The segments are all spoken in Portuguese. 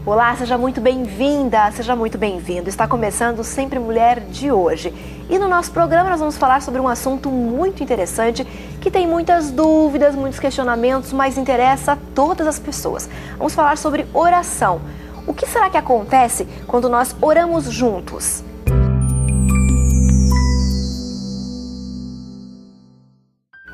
Olá, seja muito bem-vinda, seja muito bem-vindo. Está começando o Sempre Mulher de hoje. E no nosso programa nós vamos falar sobre um assunto muito interessante que tem muitas dúvidas, muitos questionamentos, mas interessa a todas as pessoas. Vamos falar sobre oração. O que será que acontece quando nós oramos juntos?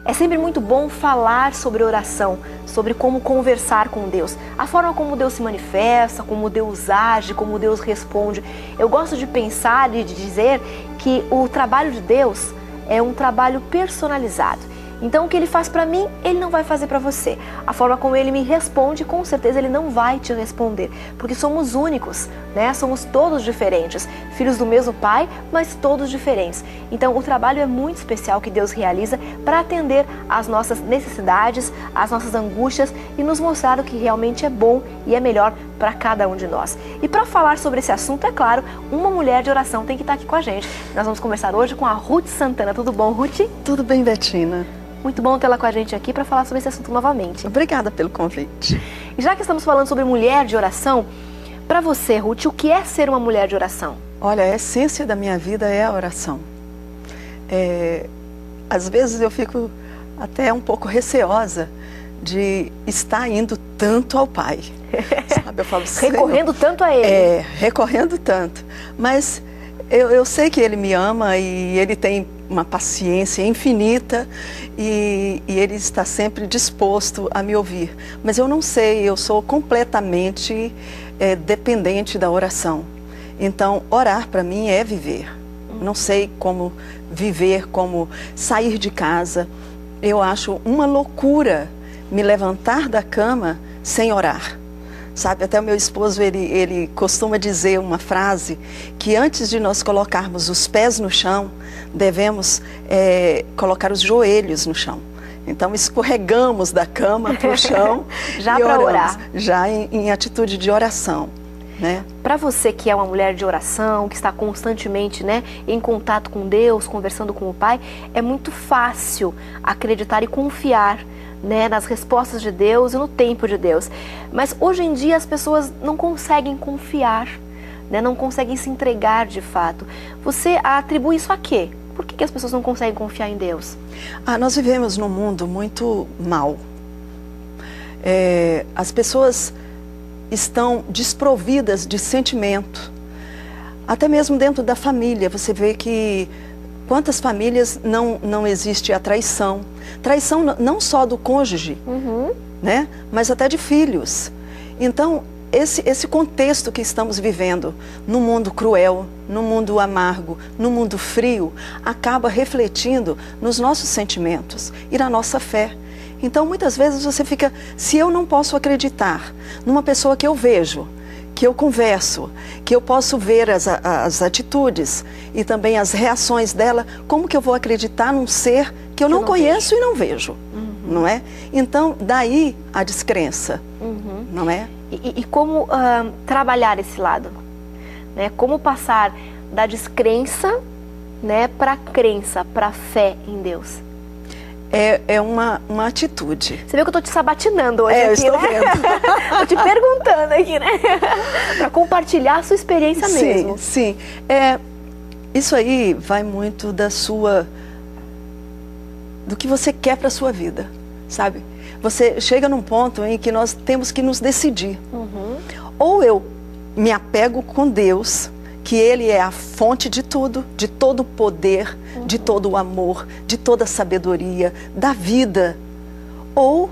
É sempre muito bom falar sobre oração, sobre como conversar com Deus, a forma como Deus se manifesta, como Deus age, como Deus responde. Eu gosto de pensar e de dizer que o trabalho de Deus é um trabalho personalizado. Então o que Ele faz para mim, Ele não vai fazer para você. A forma como Ele me responde, com certeza Ele não vai te responder. Porque somos únicos, né? Somos todos diferentes. Filhos do mesmo Pai, mas todos diferentes. Então o trabalho é muito especial que Deus realiza para atender às nossas necessidades, às nossas angústias e nos mostrar o que realmente é bom e é melhor para cada um de nós. E para falar sobre esse assunto, é claro, uma mulher de oração tem que estar aqui com a gente. Nós vamos conversar hoje com a Ruth Santana. Tudo bom, Ruth? Tudo bem, Betina. Muito bom tê-la com a gente aqui para falar sobre esse assunto novamente. Obrigada pelo convite. E já que estamos falando sobre mulher de oração, para você, Ruth, o que é ser uma mulher de oração? Olha, a essência da minha vida é a oração. Às vezes eu fico até um pouco receosa de estar indo tanto ao Pai. Sabe? Eu falo, recorrendo tanto a Ele. Recorrendo tanto. Mas eu sei que Ele me ama e Ele tem uma paciência infinita e Ele está sempre disposto a me ouvir. Mas eu não sei, eu sou completamente dependente da oração. Então, orar para mim é viver. Não sei como viver, como sair de casa. Eu acho uma loucura me levantar da cama sem orar. Sabe, até o meu esposo, ele costuma dizer uma frase que antes de nós colocarmos os pés no chão, devemos colocar os joelhos no chão. Então escorregamos da cama para o chão já para orar. Já em atitude de oração. Né? Para você que é uma mulher de oração, que está constantemente, né, em contato com Deus, conversando com o Pai, é muito fácil acreditar e confiar, né, nas respostas de Deus e no tempo de Deus. Mas hoje em dia as pessoas não conseguem confiar, né, não conseguem se entregar de fato. Você atribui isso a quê? Por que as pessoas não conseguem confiar em Deus? Nós vivemos num mundo muito mau. As pessoas estão desprovidas de sentimento. Até mesmo dentro da família, você vê que quantas famílias não existe a traição. Traição não só do cônjuge, né? Mas até de filhos. Então, esse contexto que estamos vivendo, no mundo cruel, no mundo amargo, no mundo frio, acaba refletindo nos nossos sentimentos e na nossa fé. Então, muitas vezes você fica, se eu não posso acreditar numa pessoa que eu vejo, que eu converso, que eu posso ver as atitudes e também as reações dela, como que eu vou acreditar num ser que eu não conheço e não vejo, não é? Então, daí a descrença, não é? E como trabalhar esse lado? Né? Como passar da descrença, né, para a crença, para a fé em Deus? É uma atitude. Você viu que eu estou te sabatinando hoje aqui, eu estou né? vendo. Estou te perguntando aqui, né? Para compartilhar a sua experiência mesmo. Sim. Isso aí vai muito do que você quer para a sua vida, sabe? Você chega num ponto em que nós temos que nos decidir. Ou eu me apego com Deus, que Ele é a fonte de tudo, de todo o poder, de todo o amor, de toda a sabedoria, da vida. Ou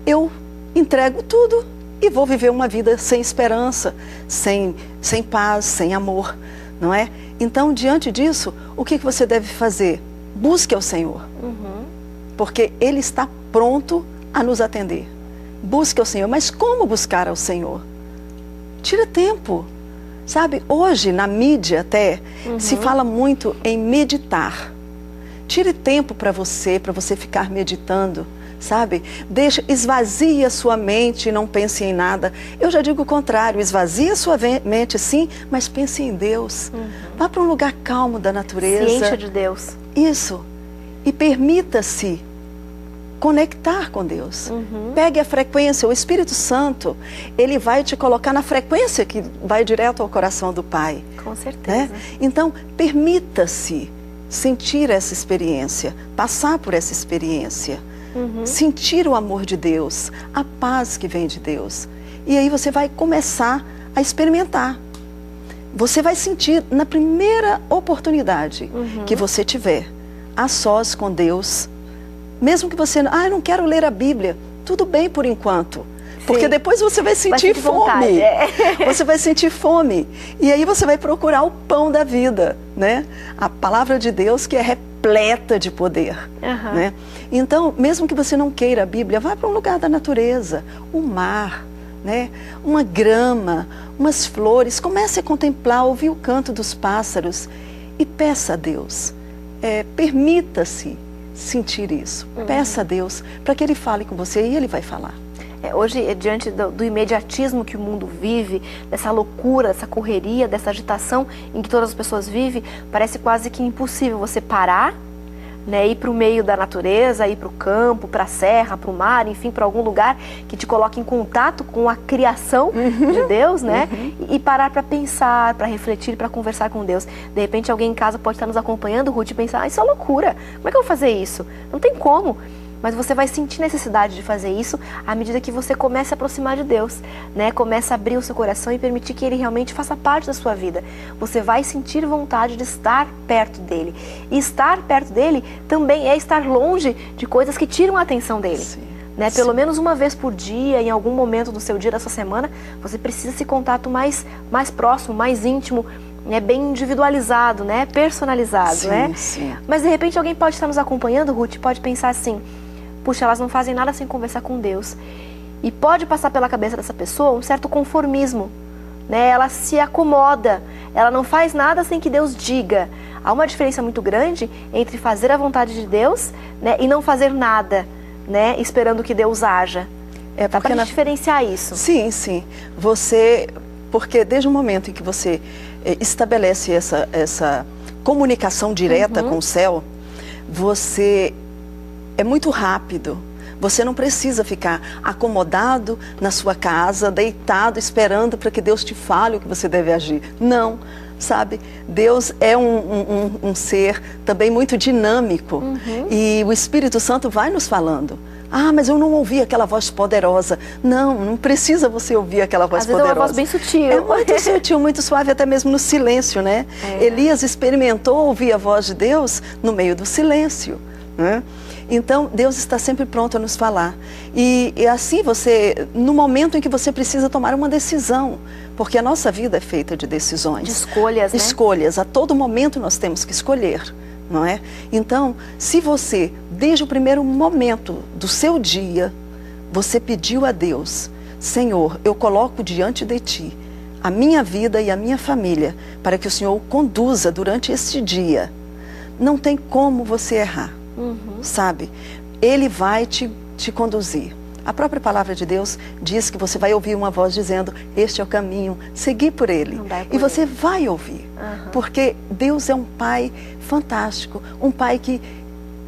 eu entrego tudo e vou viver uma vida sem esperança, sem paz, sem amor, não é? Então, diante disso, o que você deve fazer? Busque ao Senhor, porque Ele está pronto a nos atender. Busque ao Senhor, mas como buscar ao Senhor? Tira tempo. Sabe, hoje na mídia até se fala muito em meditar. Tire tempo para você ficar meditando, sabe? Esvazie a sua mente e não pense em nada. Eu já digo o contrário, esvazie a sua mente sim, mas pense em Deus. Vá para um lugar calmo da natureza. Se encha de Deus. Isso. E permita-se conectar com Deus. Pegue a frequência, o Espírito Santo, ele vai te colocar na frequência que vai direto ao coração do Pai. Com certeza. Então, permita-se sentir essa experiência, passar por essa experiência, sentir o amor de Deus, a paz que vem de Deus. E aí você vai começar a experimentar. Você vai sentir na primeira oportunidade que você tiver, a sós com Deus, mesmo que você não quero ler a Bíblia, tudo bem por enquanto. Porque depois você vai sentir fome. Você vai sentir fome. E aí você vai procurar o pão da vida, né? A palavra de Deus que é repleta de poder. Né? Então, mesmo que você não queira a Bíblia, vá para um lugar da natureza, um mar, né? Uma grama, umas flores. Comece a contemplar, ouvir o canto dos pássaros e peça a Deus. Permita-se sentir isso. Peça a Deus para que Ele fale com você e Ele vai falar. Hoje, diante do imediatismo que o mundo vive, dessa loucura, dessa correria, dessa agitação em que todas as pessoas vivem, parece quase que impossível você parar, né, ir para o meio da natureza, ir para o campo, para a serra, para o mar, enfim, para algum lugar que te coloque em contato com a criação de Deus, né? E parar para pensar, para refletir, para conversar com Deus. De repente alguém em casa pode estar nos acompanhando, Ruth, e pensar, isso é loucura, como é que eu vou fazer isso? Não tem como. Mas você vai sentir necessidade de fazer isso à medida que você começa a aproximar de Deus, né? Começa a abrir o seu coração e permitir que Ele realmente faça parte da sua vida. Você vai sentir vontade de estar perto dEle. E estar perto dEle também é estar longe de coisas que tiram a atenção dEle. Né? Pelo menos uma vez por dia, em algum momento do seu dia, da sua semana, você precisa esse contato mais próximo, mais íntimo, né, bem individualizado, né, personalizado, né? Mas de repente alguém pode estar nos acompanhando, Ruth, e pode pensar assim, puxa, elas não fazem nada sem conversar com Deus. E pode passar pela cabeça dessa pessoa um certo conformismo, né? Ela se acomoda, ela não faz nada sem que Deus diga. Há uma diferença muito grande entre fazer a vontade de Deus, né, e não fazer nada, né, esperando que Deus haja. Dá pra diferenciar isso. Sim. Porque desde o momento em que você estabelece essa comunicação direta com o céu, você é muito rápido. Você não precisa ficar acomodado na sua casa, deitado, esperando para que Deus te fale o que você deve agir. Não, sabe? Deus é um ser também muito dinâmico. E o Espírito Santo vai nos falando. Mas eu não ouvi aquela voz poderosa. Não precisa você ouvir aquela voz poderosa. É uma voz bem sutil. É muito sutil, muito suave, até mesmo no silêncio, né? Elias experimentou ouvir a voz de Deus no meio do silêncio, né? Então, Deus está sempre pronto a nos falar. E assim você, no momento em que você precisa tomar uma decisão, porque a nossa vida é feita de decisões. De escolhas, né? Escolhas. A todo momento nós temos que escolher, não é? Então, se você, desde o primeiro momento do seu dia, você pediu a Deus, Senhor, eu coloco diante de Ti a minha vida e a minha família, para que o Senhor o conduza durante este dia, não tem como você errar. Sabe? Ele vai te conduzir. A própria palavra de Deus diz que você vai ouvir uma voz dizendo, este é o caminho, seguir por ele. E você vai ouvir. Porque Deus é um Pai fantástico, um Pai que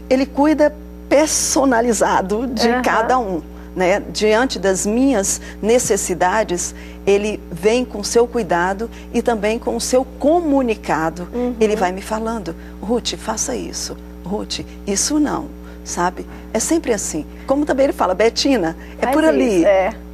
Ele cuida personalizado de cada um, né? Diante das minhas necessidades, Ele vem com o seu cuidado e também com o seu comunicado. Ele vai me falando, Ruth, faça isso. Ruth, isso não, sabe? É sempre assim. Como também ele fala, Betina, é por ali.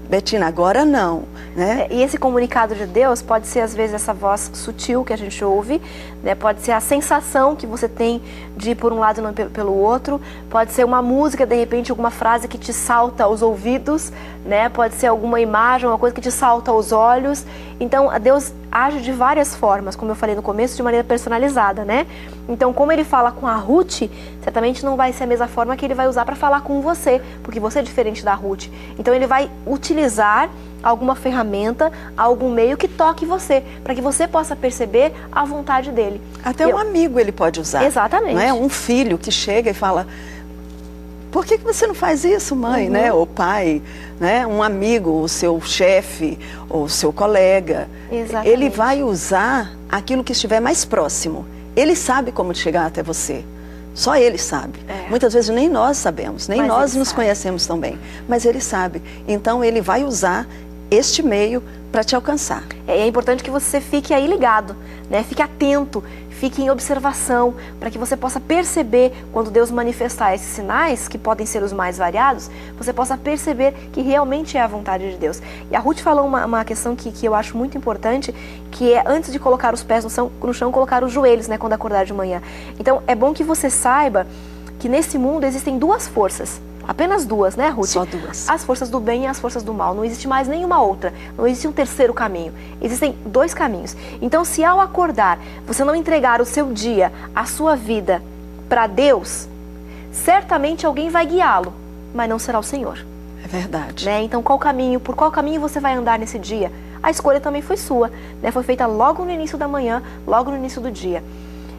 Betina, agora não, né? E esse comunicado de Deus pode ser, às vezes, essa voz sutil que a gente ouve, né? Pode ser a sensação que você tem de ir por um lado e não pelo outro. Pode ser uma música, de repente, alguma frase que te salta aos ouvidos, né? Pode ser alguma imagem, uma coisa que te salta aos olhos. Então, Deus age de várias formas, como eu falei no começo, de maneira personalizada, né? Então, como Ele fala com a Ruth, certamente não vai ser a mesma forma que Ele vai usar para falar com você, porque você é diferente da Ruth. Então, Ele vai utilizar alguma ferramenta, algum meio que toque você, para que você possa perceber a vontade dEle. Até um amigo Ele pode usar. Exatamente. Não é? Um filho que chega e fala, por que você não faz isso, mãe, né? Ou pai, né? Um amigo, o seu chefe, ou o seu colega. Exatamente. Ele vai usar aquilo que estiver mais próximo. Ele sabe como chegar até você, Só Ele sabe. Muitas vezes nem nós sabemos, nem Mas nós Ele nos sabe. conhecemos tão bem. Mas Ele sabe. Então Ele vai usar este meio para te alcançar. É importante que você fique aí ligado, né? Fique atento, fique em observação, para que você possa perceber quando Deus manifestar esses sinais, que podem ser os mais variados, você possa perceber que realmente é a vontade de Deus. E a Ruth falou uma questão que eu acho muito importante, que é antes de colocar os pés no chão, colocar os joelhos, né, quando acordar de manhã. Então é bom que você saiba que nesse mundo existem duas forças. Apenas duas, né, Ruth? Só duas. As forças do bem e as forças do mal. Não existe mais nenhuma outra. Não existe um terceiro caminho. Existem dois caminhos. Então, se ao acordar, você não entregar o seu dia, a sua vida para Deus, certamente alguém vai guiá-lo, mas não será o Senhor. É verdade. Né? Então, por qual caminho você vai andar nesse dia? A escolha também foi sua, né? Foi feita logo no início da manhã, logo no início do dia.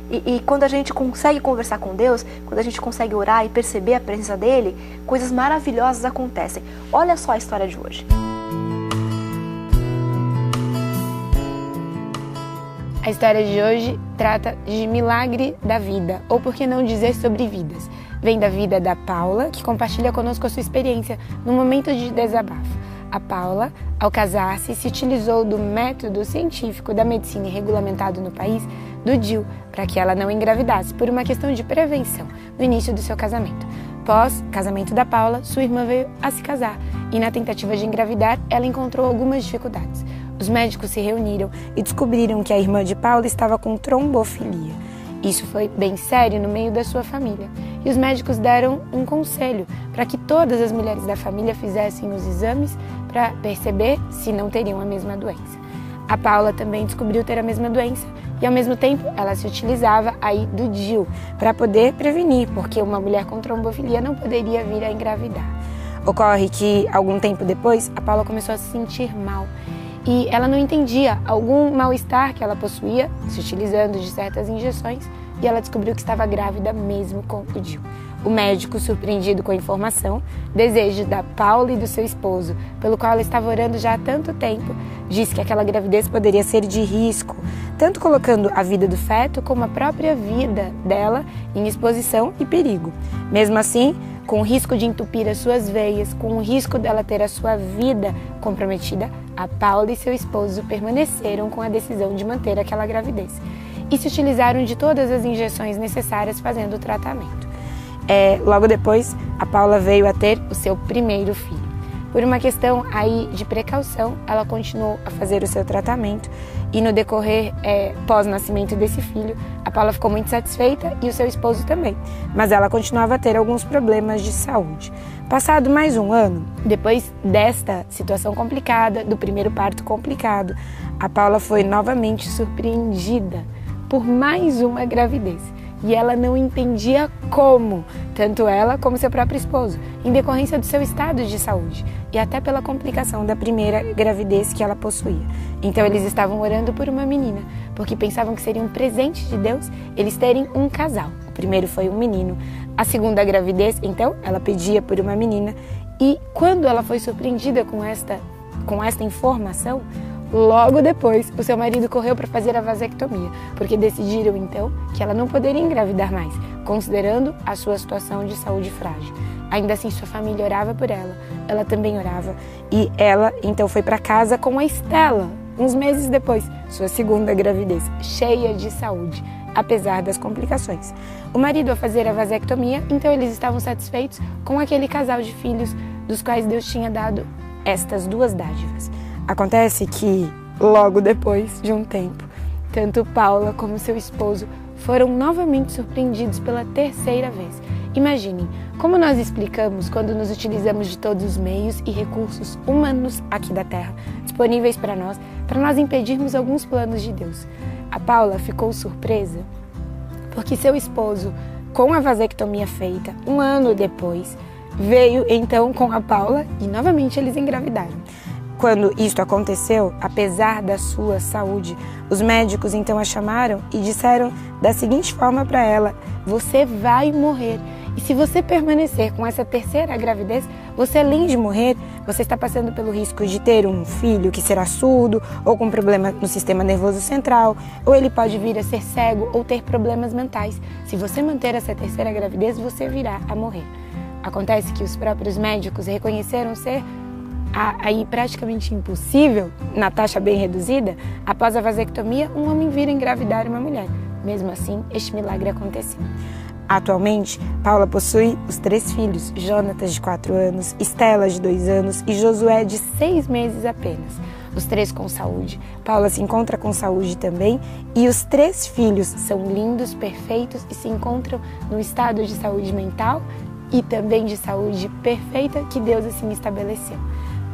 E quando a gente consegue conversar com Deus, quando a gente consegue orar e perceber a presença dEle, coisas maravilhosas acontecem. Olha só a história de hoje. A história de hoje trata de milagre da vida, ou por que não dizer sobre vidas. Vem da vida da Paula, que compartilha conosco a sua experiência no momento de desabafo. A Paula, ao casar-se, se utilizou do método científico da medicina regulamentado no país, do DIU, para que ela não engravidasse, por uma questão de prevenção, no início do seu casamento. Pós-casamento da Paula, sua irmã veio a se casar e, na tentativa de engravidar, ela encontrou algumas dificuldades. Os médicos se reuniram e descobriram que a irmã de Paula estava com trombofilia. Isso foi bem sério no meio da sua família. E os médicos deram um conselho para que todas as mulheres da família fizessem os exames para perceber se não teriam a mesma doença. A Paula também descobriu ter a mesma doença e, ao mesmo tempo, ela se utilizava aí do DIU para poder prevenir, porque uma mulher com trombofilia não poderia vir a engravidar. Ocorre que, algum tempo depois, a Paula começou a se sentir mal e ela não entendia algum mal-estar que ela possuía, se utilizando de certas injeções, e ela descobriu que estava grávida mesmo com o DIU. O médico, surpreendido com a informação, desejo da Paula e do seu esposo, pelo qual ela estava orando já há tanto tempo, disse que aquela gravidez poderia ser de risco, tanto colocando a vida do feto como a própria vida dela em exposição e perigo. Mesmo assim, com o risco de entupir as suas veias, com o risco dela ter a sua vida comprometida, a Paula e seu esposo permaneceram com a decisão de manter aquela gravidez e se utilizaram de todas as injeções necessárias fazendo o tratamento. Logo depois, a Paula veio a ter o seu primeiro filho. Por uma questão aí de precaução, ela continuou a fazer o seu tratamento e no decorrer pós-nascimento desse filho, a Paula ficou muito satisfeita e o seu esposo também, mas ela continuava a ter alguns problemas de saúde. Passado mais um ano, depois desta situação complicada, do primeiro parto complicado, a Paula foi novamente surpreendida por mais uma gravidez. E ela não entendia como, tanto ela como seu próprio esposo, em decorrência do seu estado de saúde e até pela complicação da primeira gravidez que ela possuía. Então eles estavam orando por uma menina, porque pensavam que seria um presente de Deus eles terem um casal. O primeiro foi um menino, a segunda gravidez, então, ela pedia por uma menina, e quando ela foi surpreendida com esta informação, logo depois, o seu marido correu para fazer a vasectomia, porque decidiram então que ela não poderia engravidar mais, considerando a sua situação de saúde frágil. Ainda assim, sua família orava por ela, ela também orava, e ela então foi para casa com a Estela, uns meses depois, sua segunda gravidez, cheia de saúde, apesar das complicações. O marido, ao fazer a vasectomia, então eles estavam satisfeitos com aquele casal de filhos dos quais Deus tinha dado estas duas dádivas. Acontece que, logo depois de um tempo, tanto Paula como seu esposo foram novamente surpreendidos pela terceira vez. Imaginem, como nós explicamos quando nos utilizamos de todos os meios e recursos humanos aqui da Terra, disponíveis para nós impedirmos alguns planos de Deus. A Paula ficou surpresa porque seu esposo, com a vasectomia feita um ano depois, veio então com a Paula e novamente eles engravidaram. Quando isto aconteceu, apesar da sua saúde, os médicos então a chamaram e disseram da seguinte forma para ela: você vai morrer. E se você permanecer com essa terceira gravidez, você além de morrer, Você está passando pelo risco de ter um filho que será surdo ou com problema no sistema nervoso central, ou ele pode vir a ser cego ou ter problemas mentais. Se você manter essa terceira gravidez, você virá a morrer. Acontece que os próprios médicos reconheceram ser aí praticamente impossível, na taxa bem reduzida, após a vasectomia, um homem vir a engravidar uma mulher. Mesmo assim, este milagre aconteceu. Atualmente, Paula possui os 3 filhos, Jonatas de 4 anos, Estela de 2 anos e Josué de 6 meses apenas. Os 3 com saúde. Paula se encontra com saúde também e os 3 filhos são lindos, perfeitos e se encontram no estado de saúde mental e também de saúde perfeita que Deus assim estabeleceu.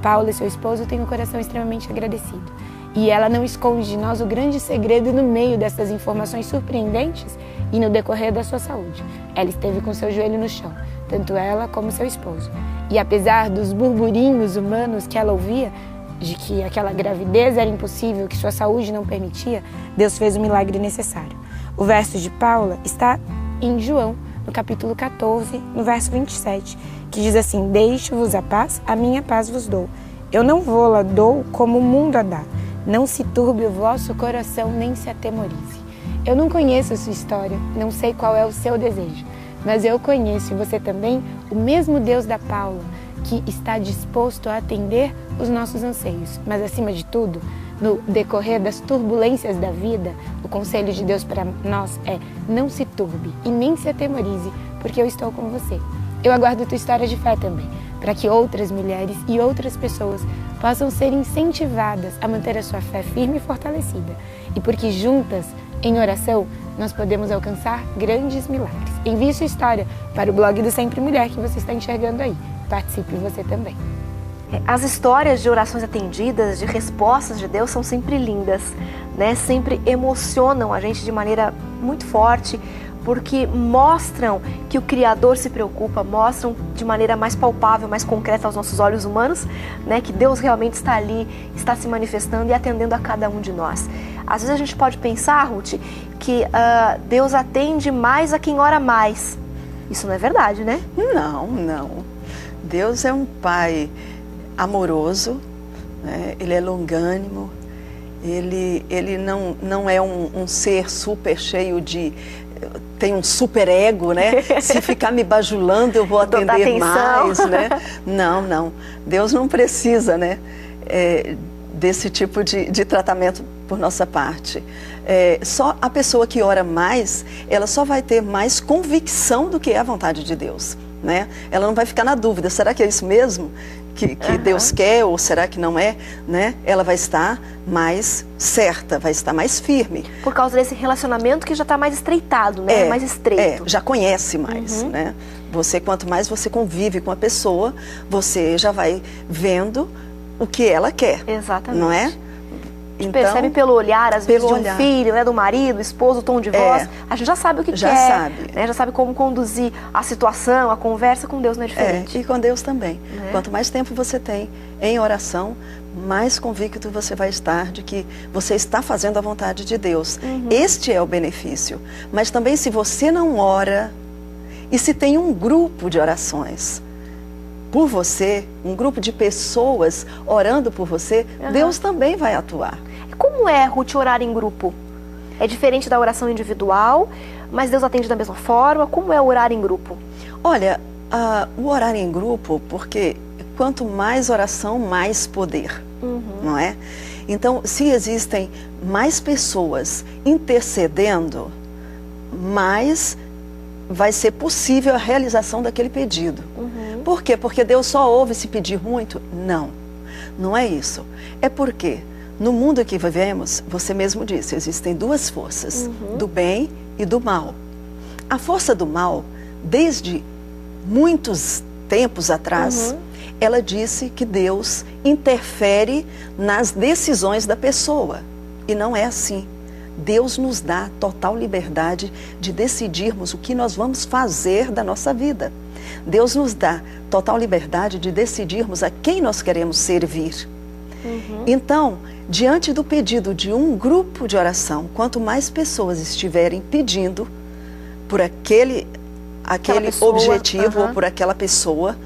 Paula e seu esposo têm um coração extremamente agradecido. E ela não esconde de nós o grande segredo no meio dessas informações surpreendentes e no decorrer da sua saúde. Ela esteve com seu joelho no chão, tanto ela como seu esposo. E apesar dos burburinhos humanos que ela ouvia, de que aquela gravidez era impossível, que sua saúde não permitia, Deus fez o milagre necessário. O verso de Paula está em João, no capítulo 14, no verso 27, que diz assim: deixo-vos a paz, a minha paz vos dou. Eu não vou-la dou como o mundo a dá. Não se turbe o vosso coração, nem se atemorize. Eu não conheço a sua história, não sei qual é o seu desejo, mas eu conheço, e você também, o mesmo Deus da Paula, que está disposto a atender os nossos anseios. Mas, acima de tudo, no decorrer das turbulências da vida, o conselho de Deus para nós é: não se turbe e nem se atemorize, porque eu estou com você. Eu aguardo a tua história de fé também, para que outras mulheres e outras pessoas possam ser incentivadas a manter a sua fé firme e fortalecida. E porque juntas, em oração, nós podemos alcançar grandes milagres. Envie sua história para o blog do Sempre Mulher que você está enxergando aí. Participe você também. As histórias de orações atendidas, de respostas de Deus são sempre lindas, né? Sempre emocionam a gente de maneira muito forte, porque mostram que o Criador se preocupa, mostram de maneira mais palpável, mais concreta aos nossos olhos humanos, né, que Deus realmente está ali, está se manifestando e atendendo a cada um de nós. Às vezes a gente pode pensar, Ruth, que Deus atende mais a quem ora mais. Isso não é verdade, né? Não, não. Deus é um Pai amoroso, né? Ele é longânimo, ele não é um ser super cheio de... tem um super ego, né? Se ficar me bajulando, eu vou atender mais, né? Não, não. Deus não precisa, né? Desse tipo de tratamento por nossa parte. Só a pessoa que ora mais, ela só vai ter mais convicção do que é a vontade de Deus, né? Ela não vai ficar na dúvida, será que é isso mesmo que Deus quer ou será que não é, né? Ela vai estar mais certa, vai estar mais firme. Por causa desse relacionamento que já está mais estreitado, né? Mais estreito. Já conhece mais, né? Quanto mais você convive com a pessoa, você já vai vendo o que ela quer. Exatamente. Não é? A gente percebe pelo olhar, às vezes, de um filho, né, do marido, esposo, o tom de voz. A gente já sabe o que já quer. Sabe. Né, já sabe como conduzir a situação, a conversa. Com Deus não é diferente. E com Deus também. Quanto mais tempo você tem em oração, mais convicto você vai estar de que você está fazendo a vontade de Deus. Este é o benefício. Mas também, se você não ora, e se tem um grupo de orações por você, um grupo de pessoas orando por você, Deus também vai atuar. Como é, Ruth, orar em grupo? É diferente da oração individual, mas Deus atende da mesma forma? Como é orar em grupo? Olha, o orar em grupo, porque quanto mais oração, mais poder, não é? Então, se existem mais pessoas intercedendo, mais vai ser possível a realização daquele pedido. Por quê? Porque Deus só ouve se pedir muito? Não, não é isso. É porque no mundo que vivemos, você mesmo disse, existem duas forças, do bem e do mal. A força do mal, desde muitos tempos atrás, ela disse que Deus interfere nas decisões da pessoa. E não é assim. Deus nos dá total liberdade de decidirmos o que nós vamos fazer da nossa vida. Deus nos dá total liberdade de decidirmos a quem nós queremos servir. Então, diante do pedido de um grupo de oração, quanto mais pessoas estiverem pedindo por aquele objetivo ou por aquela pessoa,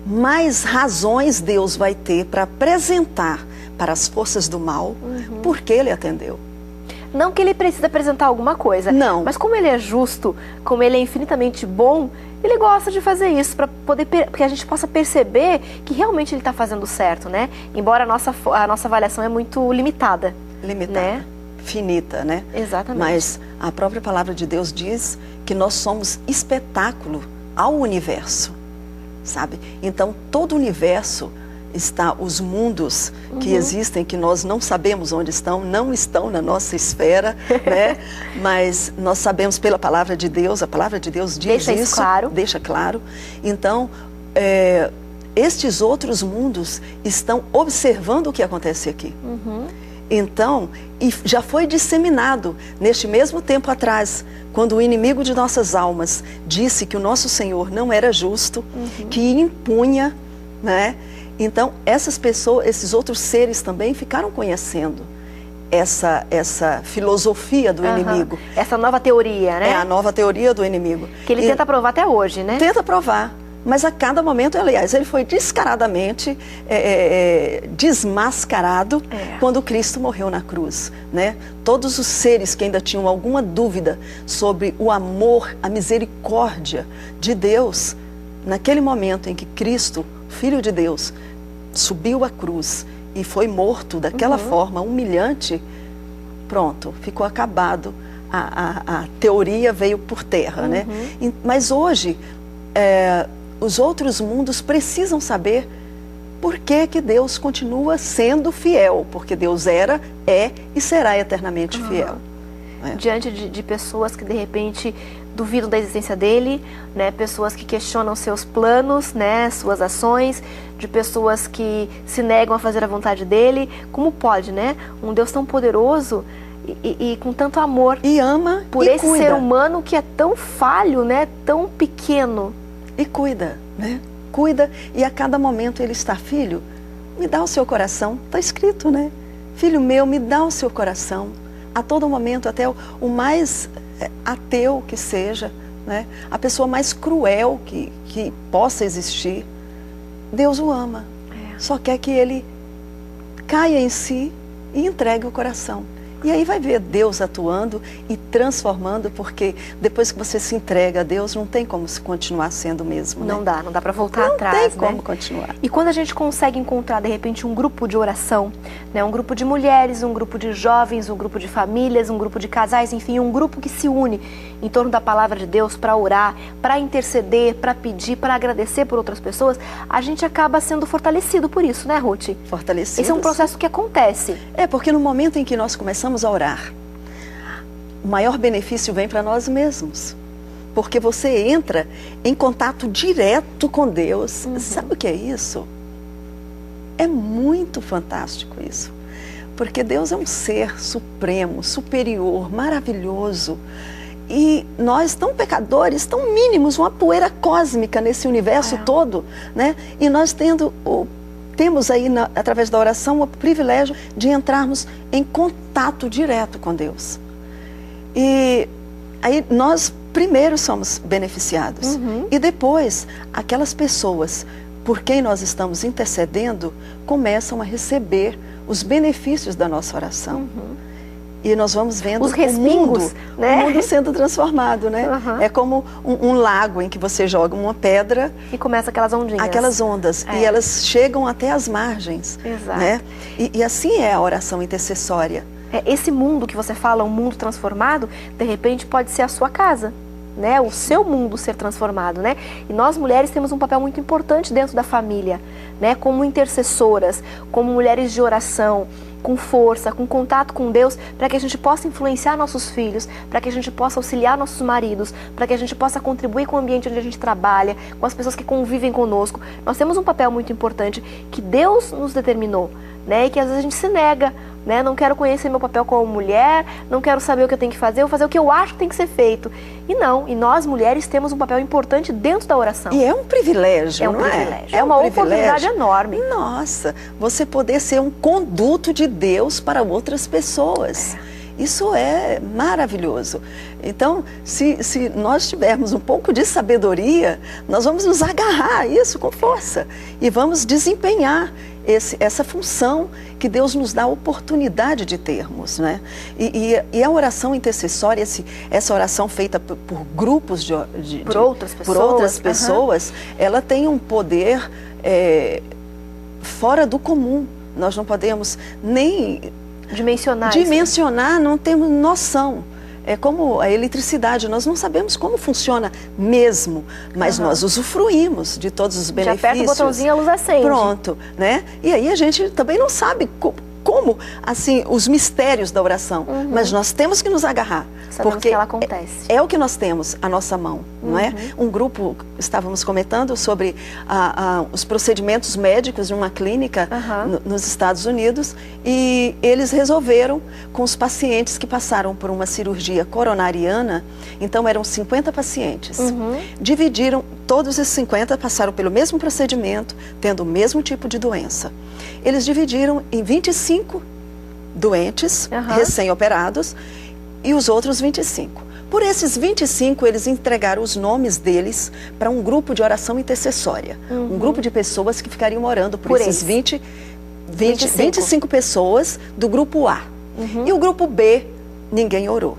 mais razões Deus vai ter para apresentar para as forças do mal por que ele atendeu. Não que ele precisa apresentar alguma coisa. Não. Mas como ele é justo, como ele é infinitamente bom, ele gosta de fazer isso para que a gente possa perceber que realmente ele está fazendo certo, né? Embora a nossa avaliação é muito limitada. Limitada, né? Finita, né? Exatamente. Mas a própria palavra de Deus diz que nós somos espetáculo ao universo, sabe? Então todo o universo está, os mundos que existem, que nós não sabemos onde estão, não estão na nossa esfera, né? Mas nós sabemos pela palavra de Deus, a palavra de Deus diz isso, claro. Deixa claro. Então, estes outros mundos estão observando o que acontece aqui. Então, e já foi disseminado neste mesmo tempo atrás, quando o inimigo de nossas almas disse que o nosso Senhor não era justo, que impunha, né? Então, essas pessoas, esses outros seres também ficaram conhecendo essa filosofia do inimigo. Essa nova teoria, né? É a nova teoria do inimigo. Que ele tenta provar até hoje, né? Tenta provar. Mas a cada momento, aliás, ele foi descaradamente desmascarado quando Cristo morreu na cruz, né? Todos os seres que ainda tinham alguma dúvida sobre o amor, a misericórdia de Deus, naquele momento em que Cristo, Filho de Deus, subiu à cruz e foi morto daquela forma humilhante, pronto, ficou acabado. A teoria veio por terra, né? Mas hoje, os outros mundos precisam saber por que Deus continua sendo fiel, porque Deus era, é e será eternamente fiel. Diante de pessoas que de repente duvidam da existência dele, né? Pessoas que questionam seus planos, né? Suas ações, de pessoas que se negam a fazer a vontade dele. Como pode, né? Um Deus tão poderoso e com tanto amor. E ama por e esse cuida. Ser humano que é tão falho, né? Tão pequeno. E cuida, né? Cuida, e a cada momento ele está, filho, me dá o seu coração. Está escrito, né? Filho meu, me dá o seu coração. A todo momento, até o mais ateu que seja, né? A pessoa mais cruel que possa existir, Deus o ama. Só quer que ele caia em si e entregue o coração. E aí vai ver Deus atuando e transformando, porque depois que você se entrega a Deus, não tem como se continuar sendo o mesmo, né? Não dá para voltar atrás, não tem como né? continuar. E quando a gente consegue encontrar, de repente, um grupo de oração, né? Um grupo de mulheres, um grupo de jovens, um grupo de famílias, um grupo de casais, enfim, um grupo que se une em torno da palavra de Deus para orar, para interceder, para pedir, para agradecer por outras pessoas, a gente acaba sendo fortalecido por isso, né, Ruth? Fortalecido. Esse é um processo que acontece. Porque no momento em que nós começamos a orar, o maior benefício vem para nós mesmos. Porque você entra em contato direto com Deus. Sabe o que é isso? É muito fantástico isso. Porque Deus é um ser supremo, superior, maravilhoso. E nós, tão pecadores, tão mínimos, uma poeira cósmica nesse universo todo, né? E nós temos aí, através da oração, o privilégio de entrarmos em contato direto com Deus. E aí nós primeiro somos beneficiados. E depois, aquelas pessoas por quem nós estamos intercedendo começam a receber os benefícios da nossa oração. E nós vamos vendo os respingos, né? O mundo sendo transformado, né? É como um lago em que você joga uma pedra e começa aquelas ondinhas. Aquelas ondas. E elas chegam até as margens. Exato. Né? E assim é a oração intercessória. Esse mundo que você fala, um mundo transformado, de repente pode ser a sua casa, né? O seu mundo ser transformado, né? E nós mulheres temos um papel muito importante dentro da família, né? Como intercessoras, como mulheres de oração, com força, com contato com Deus, para que a gente possa influenciar nossos filhos, para que a gente possa auxiliar nossos maridos, para que a gente possa contribuir com o ambiente onde a gente trabalha, com as pessoas que convivem conosco. Nós temos um papel muito importante que Deus nos determinou, né? E que às vezes a gente se nega, né? Não quero conhecer meu papel como mulher, não quero saber o que eu tenho que fazer, vou fazer o que eu acho que tem que ser feito. E não, e nós mulheres temos um papel importante dentro da oração. E é um privilégio, não é? É uma oportunidade enorme. Nossa, você poder ser um conduto de Deus para outras pessoas. Isso é maravilhoso. Então, se nós tivermos um pouco de sabedoria, nós vamos nos agarrar a isso com força e vamos desempenhar essa função que Deus nos dá a oportunidade de termos, né? E a oração intercessória, essa oração feita por grupos por outras pessoas, ela tem um poder fora do comum. Nós não podemos nem dimensionar, não temos noção. É como a eletricidade, nós não sabemos como funciona mesmo, mas nós usufruímos de todos os benefícios. Já aperta o botãozinho, a luz acende. Pronto, né? E aí a gente também não sabe como, assim, os mistérios da oração, mas nós temos que nos agarrar. Sabemos porque que ela acontece. É o que nós temos à nossa mão, não é? Um grupo, estávamos comentando sobre os procedimentos médicos de uma clínica nos Estados Unidos, e eles resolveram, com os pacientes que passaram por uma cirurgia coronariana, então eram 50 pacientes, dividiram, todos esses 50 passaram pelo mesmo procedimento, tendo o mesmo tipo de doença. Eles dividiram em 25 doentes recém-operados e os outros 25. Por esses 25, eles entregaram os nomes deles para um grupo de oração intercessória. Um grupo de pessoas que ficariam orando por esses 25 pessoas do grupo A. E o grupo B, ninguém orou.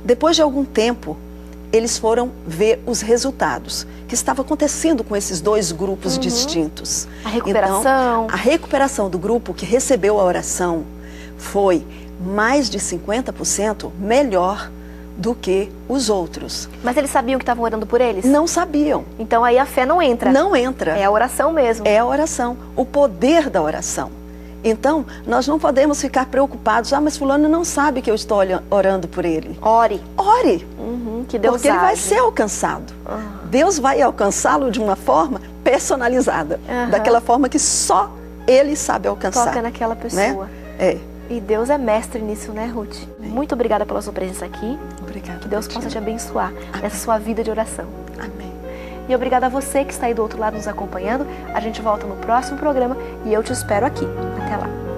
Depois de algum tempo, eles foram ver os resultados que estava acontecendo com esses dois grupos distintos. A recuperação. Então, a recuperação do grupo que recebeu a oração foi mais de 50% melhor do que os outros. Mas eles sabiam que estavam orando por eles? Não sabiam. Então aí a fé não entra. Não entra. É a oração mesmo. É a oração, o poder da oração. Então, nós não podemos ficar preocupados. Mas fulano não sabe que eu estou orando por ele. Ore. Ore. Que Deus porque ele vai ser alcançado. Deus vai alcançá-lo de uma forma personalizada. Daquela forma que só ele sabe alcançar. Toca naquela pessoa. Né? E Deus é mestre nisso, né, Ruth? Muito obrigada pela sua presença aqui. Obrigada. Que Deus possa te abençoar nessa sua vida de oração. Amém. E obrigada a você que está aí do outro lado nos acompanhando. A gente volta no próximo programa e eu te espero aqui. Até lá.